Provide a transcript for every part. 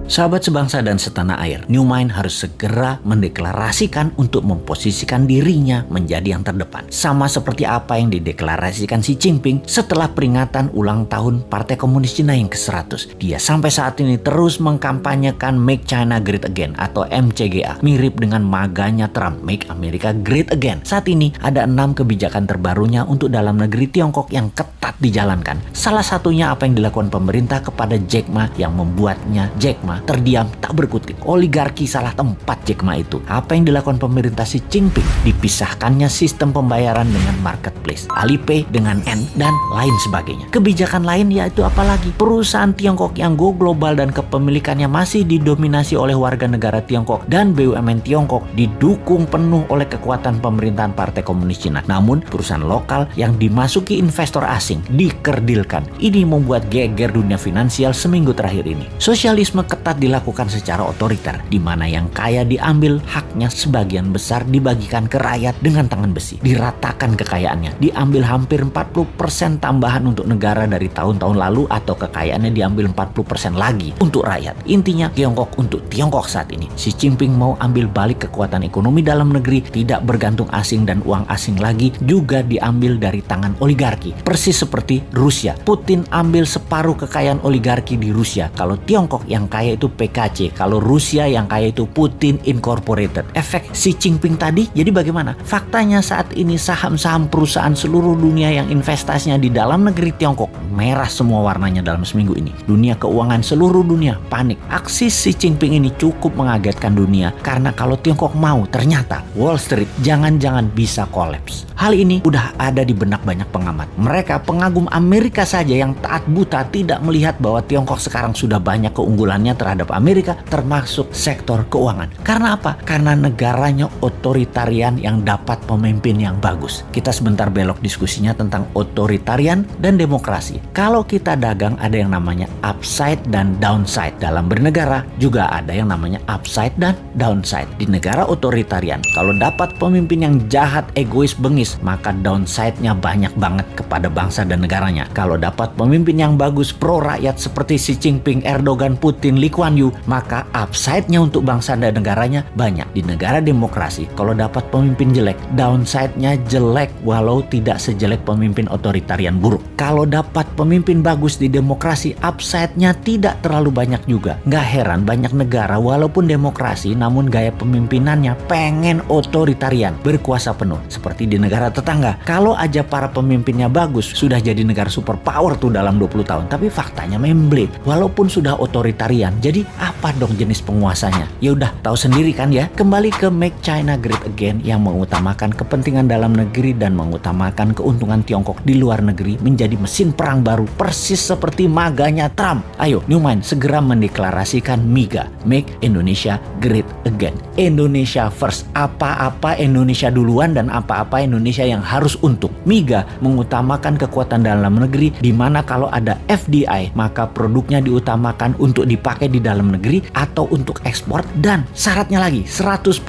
Sahabat sebangsa dan setanah air, New Mind harus segera mendeklarasikan untuk memposisikan dirinya menjadi yang terdepan. Sama seperti apa yang dideklarasikan Xi Jinping setelah peringatan ulang tahun Partai Komunis Cina yang ke-100. Dia sampai saat ini terus mengkampanyekan Make China Great Again atau MCGA, mirip dengan maganya Trump, Make America Great Again. Saat ini ada 6 kebijakan terbarunya untuk dalam negeri Tiongkok yang ketat dijalankan. Salah satunya apa yang dilakukan pemerintah kepada Jack Ma yang membuatnya Jack Ma terdiam tak berkutik. Oligarki salah tempat Jack Ma itu. Apa yang dilakukan pemerintah Xi Jinping? Dipisahkannya sistem pembayaran dengan marketplace, Alipay dengan N dan lain sebagainya. Kebijakan lain yaitu apalagi perusahaan Tiongkok yang go global dan kepemilikannya masih didominasi oleh warga negara Tiongkok dan BUMN Tiongkok didukung penuh oleh kekuatan pemerintahan Partai Komunis Cina. Namun perusahaan lokal yang dimasuki investor asing dikerdilkan. Ini membuat geger dunia finansial seminggu terakhir ini. Sosialisme ketat dilakukan secara otoriter, di mana yang kaya diambil haknya, sebagian besar dibagikan ke rakyat dengan tangan besi. Diratakan kekayaannya, diambil hampir 40% tambahan untuk negara dari tahun-tahun lalu, atau kekayaannya diambil 40% lagi untuk rakyat. Intinya Tiongkok untuk Tiongkok saat ini. Xi Jinping mau ambil balik kekuatan ekonomi dalam negeri, tidak bergantung asing dan uang asing lagi, juga diambil dari tangan oligarki. Persis seperti Rusia. Putin ambil separuh kekayaan oligarki di Rusia. Kalau Tiongkok yang kaya itu PKC, kalau Rusia yang kaya itu Putin Incorporated. Efek Xi Jinping tadi, jadi bagaimana? Faktanya saat ini saham-saham perusahaan seluruh dunia yang investasinya di dalam negeri Tiongkok merah semua warnanya dalam seminggu ini. Dunia keuangan seluruh dunia panik. Aksi Xi Jinping ini cukup mengagetkan dunia, karena kalau Tiongkok mau, ternyata Wall Street jangan-jangan bisa kolaps. Hal ini udah ada di benak banyak pengamat. Mereka pengagum Amerika saja yang taat buta tidak melihat bahwa Tiongkok sekarang sudah banyak keunggulannya terhadap Amerika, termasuk sektor keuangan. Karena apa? Karena negaranya otoritarian yang dapat pemimpin yang bagus. Kita sebentar belok diskusinya tentang otoritarian dan demokrasi. Kalau kita dagang ada yang namanya upside dan downside. Dalam bernegara juga ada yang namanya upside dan downside. Di negara otoritarian, kalau dapat pemimpin yang jahat, egois, bengis, maka downside-nya banyak banget kepada bangsa dan negaranya. Kalau dapat pemimpin yang bagus, pro rakyat seperti Xi Jinping, Erdogan, Putin, Lee Kuan Yew, maka upside-nya untuk bangsa dan negaranya banyak. Di negara demokrasi, kalau dapat pemimpin jelek, downside-nya jelek walau tidak sejelek pemimpin otoritarian buruk. Kalau dapat pemimpin bagus di demokrasi, upside-nya tidak terlalu banyak juga. Nggak heran banyak negara walaupun demokrasi namun gaya pemimpinannya pengen otoritarian, berkuasa penuh. Seperti di negara tetangga, kalau aja para pemimpinnya bagus, sudah jadi negara superpower tuh dalam 20 tahun. Tapi faktanya memble, walaupun sudah otoritarian. Jadi apa dong jenis penguasanya? Ya udah tahu sendiri kan ya. Kembali ke Make China Great Again yang mengutamakan kepentingan dalam negeri dan mengutamakan keuntungan Tiongkok di luar negeri menjadi mesin perang baru, persis seperti maganya Trump. Ayo New Mind segera mendeklarasikan MIGA, Make Indonesia Great Again. Indonesia first. Apa-apa Indonesia duluan dan apa-apa Indonesia yang harus untung. MIGA mengutamakan kekuatan dalam negeri, di mana kalau ada FDI maka produknya diutamakan untuk dipakai di dalam negeri atau untuk ekspor, dan syaratnya lagi 100%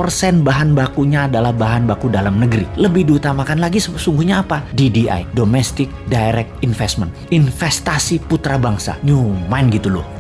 bahan bakunya adalah bahan baku dalam negeri. Lebih diutamakan lagi sesungguhnya apa? DDI, Domestic Direct Investment, investasi putra bangsa. New Mind gitu loh.